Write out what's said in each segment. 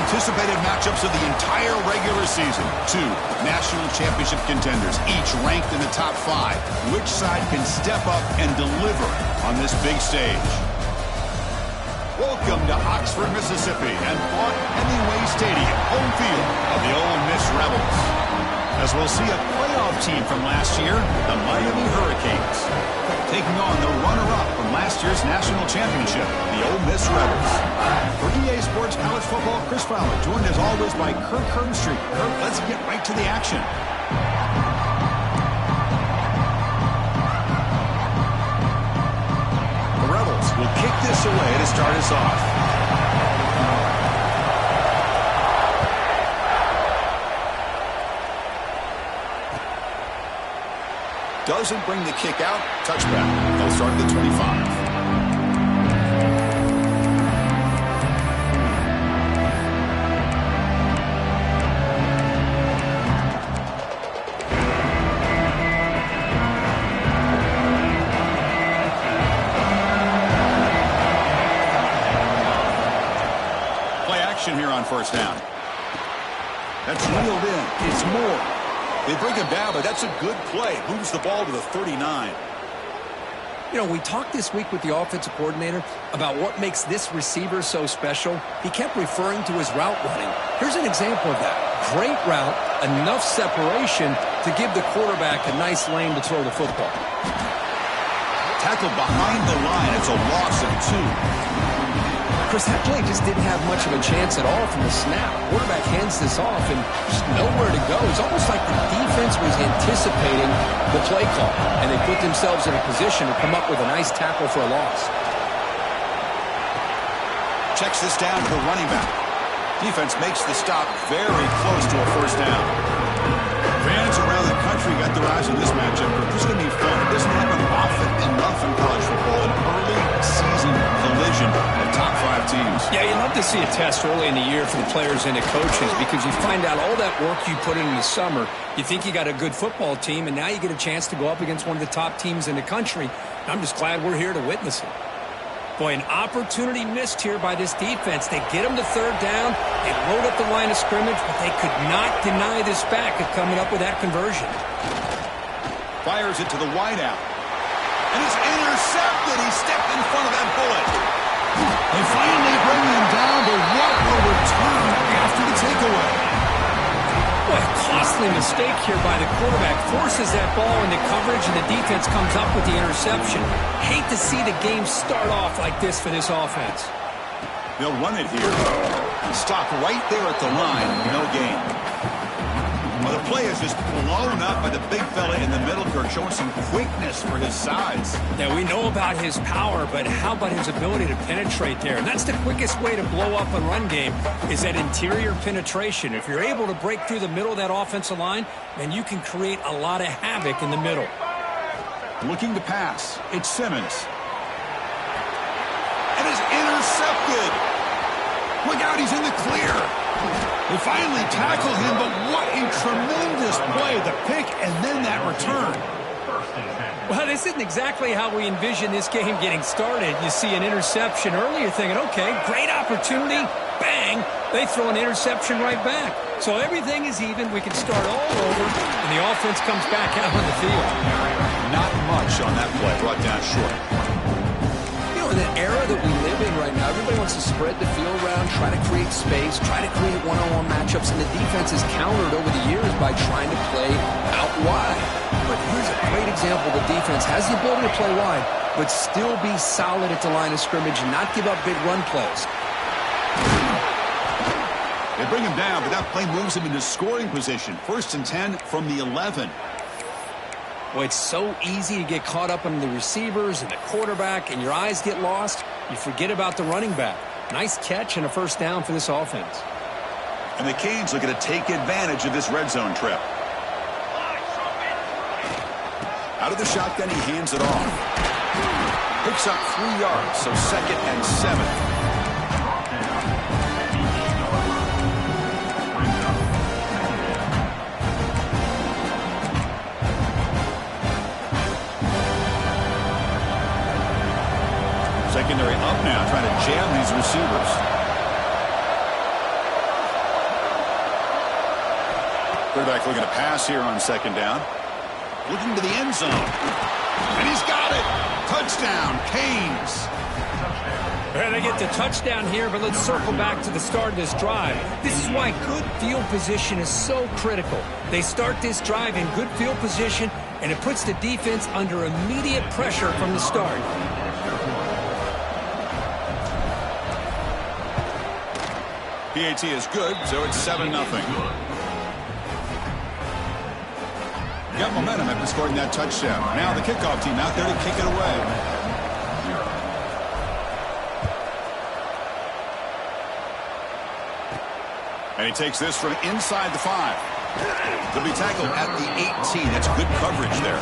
anticipated matchups of the entire regular season. Two national championship contenders, each ranked in the top 5. Which side can step up and deliver on this big stage? Welcome to Oxford, Mississippi, and Vaught-Hemingway Stadium, home field of the Ole Miss Rebels. As we'll see a playoff team from last year, the Miami Hurricanes, taking on the runner-up from last year's national championship, the Ole Miss Rebels. For EA Sports College Football, Chris Fowler, joined as always by Kirk Herbstreit. Kirk, let's get right to the action. The Rebels will kick this away to start us off. Doesn't bring the kick out. Touchback. They'll start at the 25. Play action here on first down. That's reeled in. It's more. They bring him down, but that's a good play. Moves the ball to the 39. You know, we talked this week with the offensive coordinator about what makes this receiver so special. He kept referring to his route running. Here's an example of that. Great route, enough separation to give the quarterback a nice lane to throw the football. Tackled behind the line. It's a loss of 2. Chris, that play just didn't have much of a chance at all from the snap. Quarterback hands this off and just nowhere to go. It's almost like the defense was anticipating the play call, and they put themselves in a position to come up with a nice tackle for a loss. Checks this down to the running back. Defense makes the stop very close to a first down. Fans around the country got their eyes on this matchup. This is going to be fun. It doesn't happen often enough in college football. An early season collision of top 5 teams. Yeah, you love to see a test early in the year for the players and the coaches because you find out all that work you put in the summer. You think you got a good football team, and now you get a chance to go up against one of the top teams in the country. I'm just glad we're here to witness it. Boy, an opportunity missed here by this defense. They get them to third down. They load up the line of scrimmage, but they could not deny this back of coming up with that conversion. Fires it to the wideout. And it's intercepted. He stepped in front of that bullet. They finally bring him down, but what a return after the takeaway. Boy, a costly mistake here by the quarterback. Forces that ball into coverage, and the defense comes up with the interception. Hate to see the game start off like this for this offense. They'll run it here. Stop right there at the line. No gain. Well, the play is just blown up by the big fella in the middle, Kirk, showing some quickness for his size. Yeah, we know about his power, but how about his ability to penetrate there? And that's the quickest way to blow up a run game is that interior penetration. If you're able to break through the middle of that offensive line, then you can create a lot of havoc in the middle. Looking to pass. It's Simmons. And it's intercepted. Look out, he's in the clear. They finally tackle him, but what a tremendous play. The pick and then that return. Well, this isn't exactly how we envision this game getting started. You see an interception early, you're thinking, okay, great opportunity. Bang, they throw an interception right back. So everything is even. We can start all over, and the offense comes back out on the field. Not much on that play, brought down short. In an era that we live in right now, everybody wants to spread the field around, try to create space, try to create one-on-one matchups, and the defense has countered over the years by trying to play out wide. But here's a great example. The defense has the ability to play wide, but still be solid at the line of scrimmage and not give up big run plays. They bring him down, but that play moves him into scoring position. 1st and 10 from the 11. Well, it's so easy to get caught up on the receivers and the quarterback, and your eyes get lost. You forget about the running back. Nice catch and a first down for this offense. And the Canes looking to take advantage of this red zone trip. Out of the shotgun, he hands it off. Picks up 3 yards, so 2nd and 7. Secondary up now, trying to jam these receivers. Quarterback looking to pass here on second down. Looking to the end zone. And he's got it. Touchdown, Canes. Well, they get the touchdown here, but let's circle back to the start of this drive. This is why good field position is so critical. They start this drive in good field position, and it puts the defense under immediate pressure from the start. PAT is good, so it's 7-0. Got momentum after scoring that touchdown. Now the kickoff team out there to kick it away. And he takes this from inside the 5. He'll be tackled at the 18. That's good coverage there.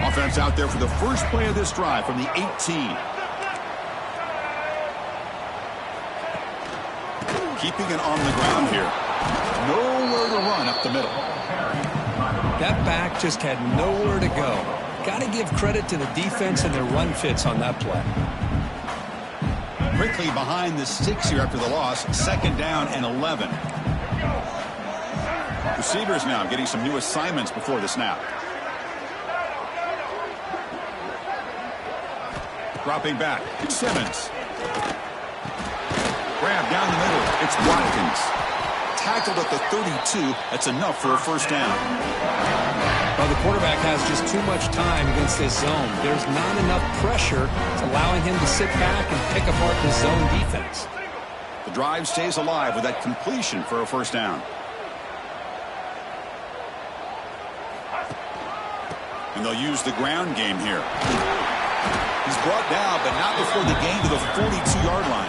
Offense out there for the first play of this drive from the 18. Keeping it on the ground here. Nowhere to run up the middle. That back just had nowhere to go. Got to give credit to the defense and their run fits on that play. Quickly behind the sticks here after the loss. Second down and 11. Receivers now getting some new assignments before the snap. Dropping back. It's Simmons. Grab down the middle. It's Watkins. Tackled at the 32. That's enough for a first down. Well, the quarterback has just too much time against this zone. There's not enough pressure. It's allowing him to sit back and pick apart the zone defense. The drive stays alive with that completion for a first down. And they'll use the ground game here. He's brought down, but not before the gain to the 42-yard line.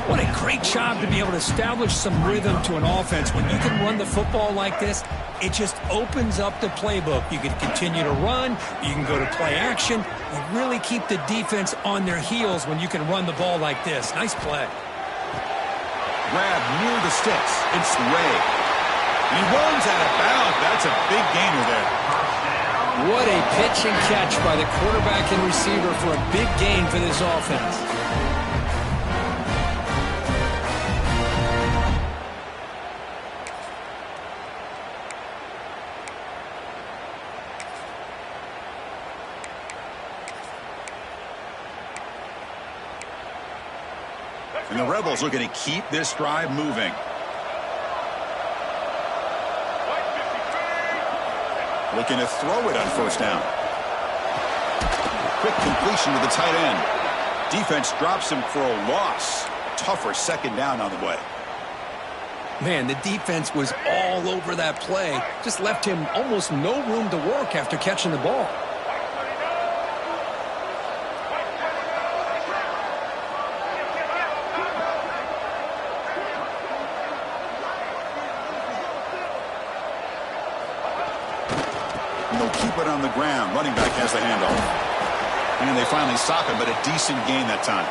What a great job to be able to establish some rhythm to an offense. When you can run the football like this, it just opens up the playbook. You can continue to run. You can go to play action. You really keep the defense on their heels when you can run the ball like this. Nice play. Grab near the sticks. It's Ray. And he runs out of bounds. That's a big gainer there. What a pitch and catch by the quarterback and receiver for a big gain for this offense. And the Rebels looking to keep this drive moving. Looking to throw it on first down. Quick completion to the tight end. Defense drops him for a loss. Tougher second down on the way. Man, the defense was all over that play. Just left him almost no room to work after catching the ball. They'll keep it on the ground. Running back has the handoff. And they finally stop him, but a decent gain that time.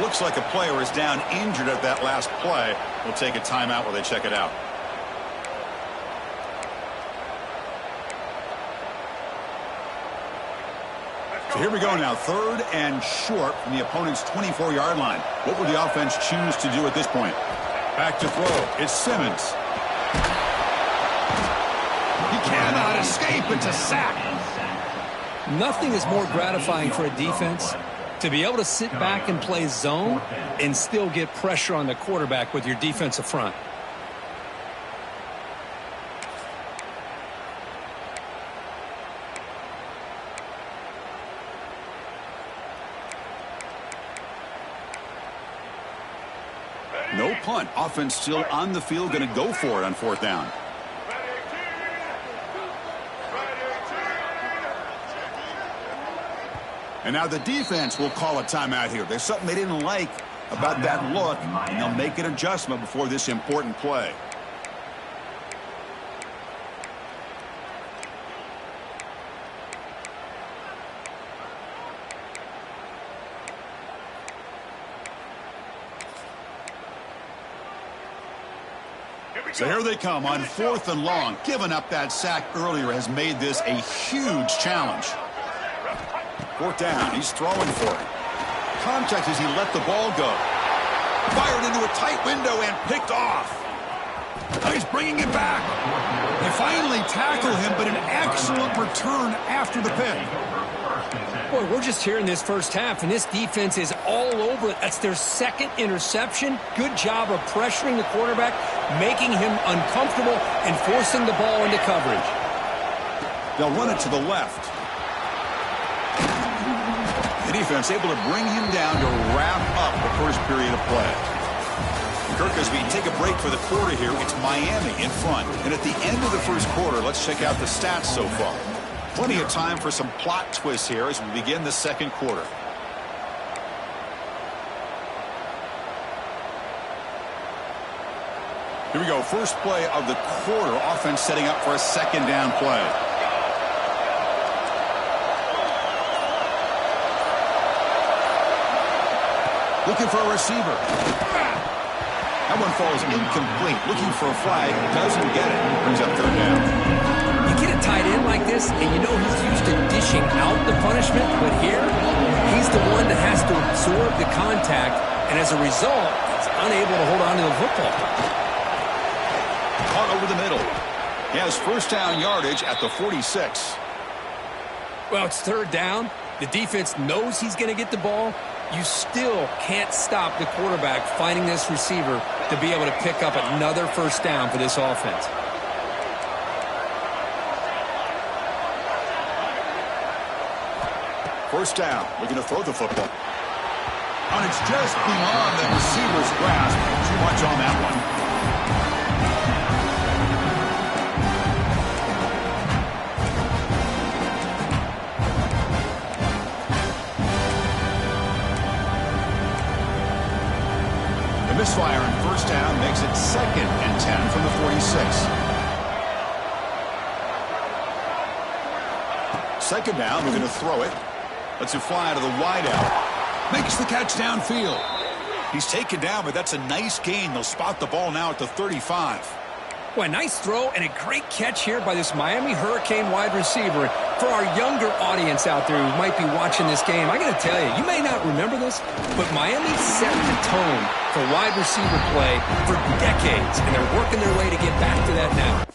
Looks like a player is down injured at that last play. We'll take a timeout while they check it out. So here we go now. 3rd and short from the opponent's 24-yard line. What would the offense choose to do at this point? Back to throw. It's Simmons. He cannot escape. It's a sack. Nothing is more gratifying for a defense to be able to sit back and play zone and still get pressure on the quarterback with your defensive front. No punt. Offense still on the field, going to go for it on 4th down. And now the defense will call a timeout here. There's something they didn't like about that look, and they'll make an adjustment before this important play. So here they come on 4th and long. Giving up that sack earlier has made this a huge challenge. 4th down. He's throwing for it. Contact as he let the ball go. Fired into a tight window and picked off. Now he's bringing it back. They finally tackle him, but an excellent return after the pick. Boy, we're just here in this first half, and this defense is all over it. That's their second interception. Good job of pressuring the quarterback, making him uncomfortable, and forcing the ball into coverage. They'll run it to the left. The defense able to bring him down to wrap up the first period of play. Kirk, as we take a break for the quarter here, it's Miami in front. And at the end of the first quarter, let's check out the stats so far. Plenty of time for some plot twists here as we begin the second quarter. Here we go. First play of the quarter. Offense setting up for a second down play. Looking for a receiver. That one falls incomplete. Looking for a flag. Doesn't get it. Brings up 3rd down. You get a tight end like this, and you know he's used to dishing out the punishment, but here, he's the one that has to absorb the contact, and as a result, he's unable to hold on to the football. Caught over the middle. He has first down yardage at the 46. Well, it's 3rd down. The defense knows he's going to get the ball. You still can't stop the quarterback finding this receiver to be able to pick up another first down for this offense. First down. Looking to throw the football. And it's just beyond the receiver's grasp. Too much on that one. The misfire in first down makes it 2nd and 10 from the 46. Second down. We're going to throw it. Lets it fly to the wideout. Makes the catch downfield. He's taken down, but that's a nice gain. They'll spot the ball now at the 35. Boy, nice throw and a great catch here by this Miami Hurricane wide receiver. For our younger audience out there who might be watching this game, I got to tell you, you may not remember this, but Miami set the tone for wide receiver play for decades, and they're working their way to get back to that now.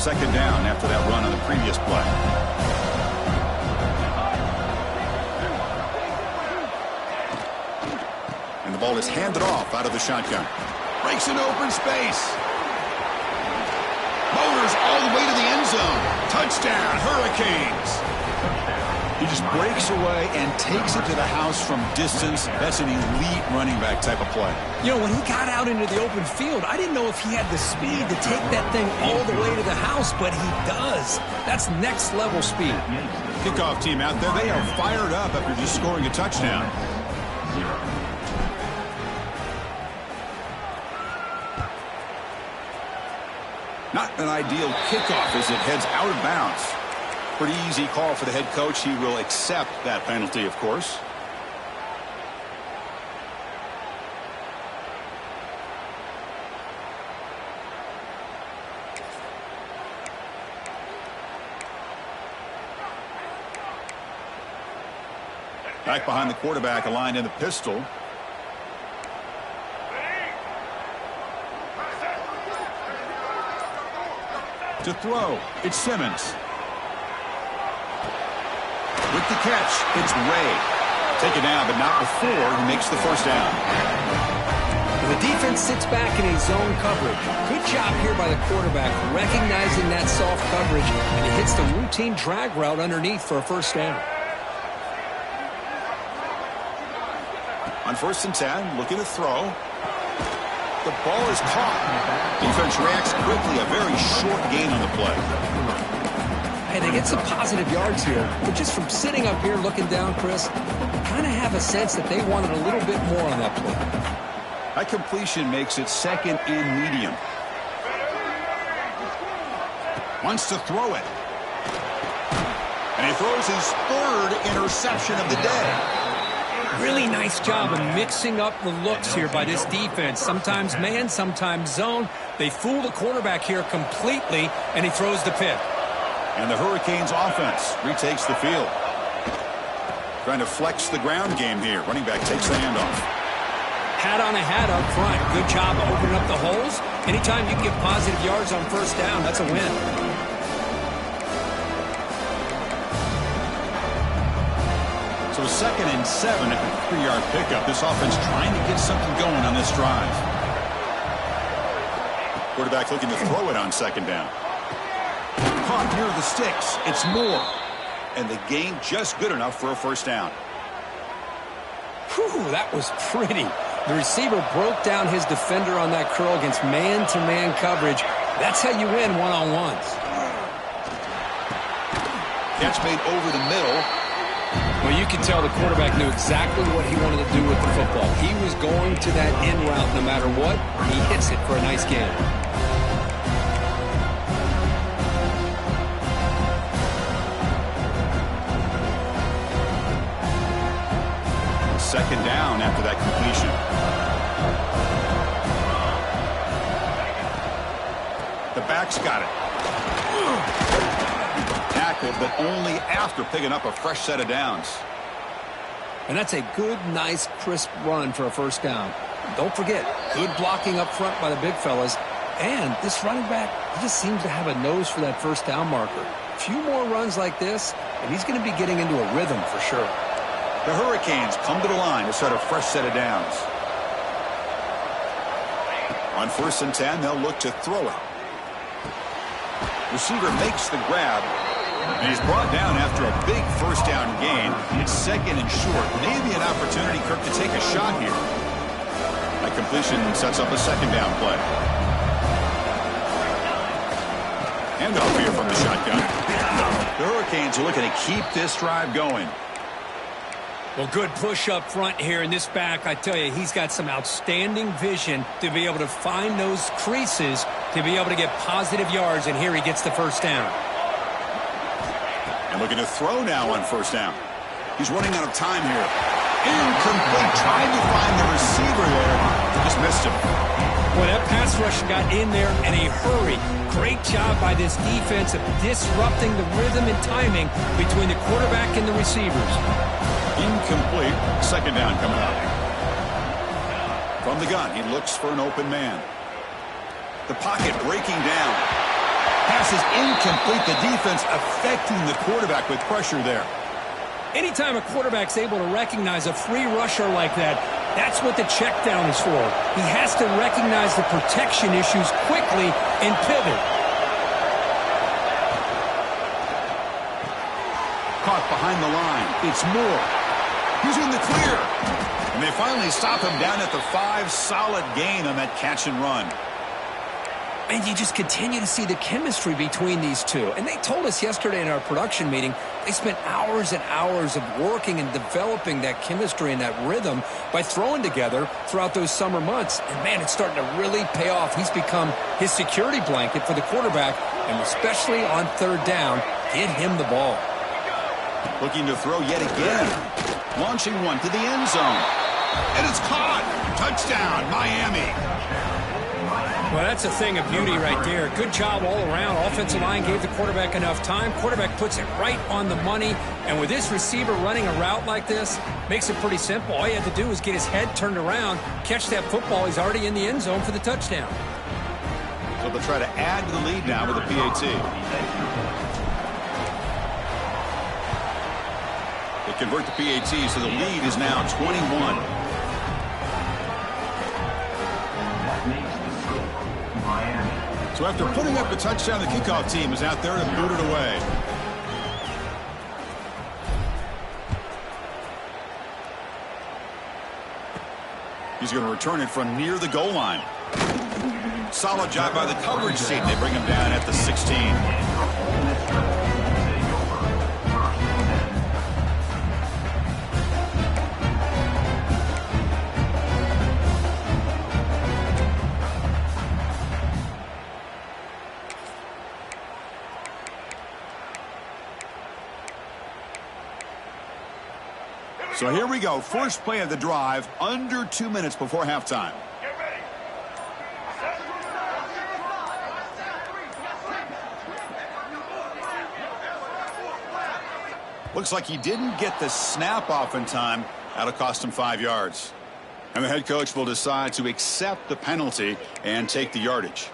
Second down after that run on the previous play. And the ball is handed off out of the shotgun. Breaks into open space. Motors all the way to the end zone. Touchdown, Hurricanes. He just breaks away and takes it to the house from distance. That's an elite running back type of play. You know, when he got out into the open field, I didn't know if he had the speed to take that thing all the way to the house, but he does. That's next level speed. Kickoff team out there, they are fired up after just scoring a touchdown. Not an ideal kickoff as it heads out of bounds. Pretty easy call for the head coach. He will accept that penalty, of course. Back behind the quarterback, aligned in the pistol. To throw, it's Simmons. With the catch, it's Ray. Take it down, but not before he makes the first down. The defense sits back in a zone coverage. Good job here by the quarterback, recognizing that soft coverage, and he hits the routine drag route underneath for a first down. On 1st and 10, looking to throw. The ball is caught. Defense reacts quickly, a very short gain on the play. Hey, they get some positive yards here, but just from sitting up here looking down, Chris, you kind of have a sense that they wanted a little bit more on that play. That completion makes it 2nd and medium. Wants to throw it. And he throws his 3rd interception of the day. Really nice job of mixing up the looks here by this defense. Sometimes man, sometimes zone. They fool the quarterback here completely, and he throws the pick. And the Hurricanes offense retakes the field. Trying to flex the ground game here. Running back takes the handoff. Hat on a hat up front. Good job of opening up the holes. Anytime you can get positive yards on first down, that's a win. So 2nd and 7 at the 3-yard pickup. This offense trying to get something going on this drive. Quarterback looking to throw it on 2nd down. Caught near the sticks. It's Moore. And the gain just good enough for a first down. Whew, that was pretty. The receiver broke down his defender on that curl against man-to-man coverage. That's how you win one-on-ones. Catch made over the middle. Well, you can tell the quarterback knew exactly what he wanted to do with the football. He was going to that in route no matter what. He hits it for a nice gain. Second down after that completion. The back's got it. Tackled, but only after picking up a fresh set of downs. And that's a good, nice, crisp run for a first down. Don't forget, good blocking up front by the big fellas. And this running back, he just seems to have a nose for that first down marker. A few more runs like this, and he's going to be getting into a rhythm for sure. The Hurricanes come to the line to set a fresh set of downs. On 1st and 10, they'll look to throw it. Receiver makes the grab, and he's brought down after a big first down gain. It's 2nd and short. Maybe an opportunity, Kirk, to take a shot here. That completion sets up a 2nd down play. Handoff here from the shotgun. The Hurricanes are looking to keep this drive going. Well, good push up front here in this back. I tell you, he's got some outstanding vision to be able to find those creases to be able to get positive yards, and here he gets the first down. And looking to throw now on first down. He's running out of time here. Incomplete. Trying to find the receiver there. Just missed him. Well, that pass rush got in there in a hurry. Great job by this defense of disrupting the rhythm and timing between the quarterback and the receivers. Incomplete. 2nd down coming up. From the gun, he looks for an open man. The pocket breaking down. Pass is incomplete. The defense affecting the quarterback with pressure there. Anytime a quarterback's able to recognize a free rusher like that, that's what the check down is for. He has to recognize the protection issues quickly and pivot. Caught behind the line. It's Moore. He's in the clear. And they finally stop him down at the 5. Solid gain on that catch and run. And you just continue to see the chemistry between these two. And they told us yesterday in our production meeting, they spent hours and hours of working and developing that chemistry and that rhythm by throwing together throughout those summer months. And, man, it's starting to really pay off. He's become his security blanket for the quarterback, and especially on 3rd down, get him the ball. Looking to throw yet again. Launching one to the end zone. And it's caught. Touchdown, Miami. Well, that's a thing of beauty right there. Good job all around. Offensive line gave the quarterback enough time. Quarterback puts it right on the money. And with this receiver running a route like this, makes it pretty simple. All you have to do is get his head turned around, catch that football. He's already in the end zone for the touchdown. So they'll try to add to the lead now with a PAT. They convert the PAT, so the lead is now 21. So after putting up a touchdown, the kickoff team is out there to boot it away. He's going to return it from near the goal line. Solid job by the coverage team. They bring him down at the 16. So here we go. First play of the drive, under 2 minutes before halftime. Looks like he didn't get the snap off in time. That'll cost him 5 yards. And the head coach will decide to accept the penalty and take the yardage.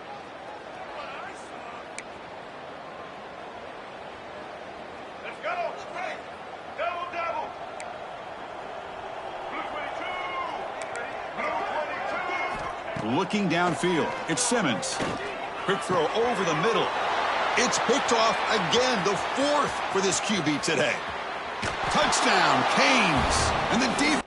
Looking downfield, it's Simmons. Quick throw over the middle. It's picked off again, the 4th for this QB today. Touchdown, Canes. And the defense.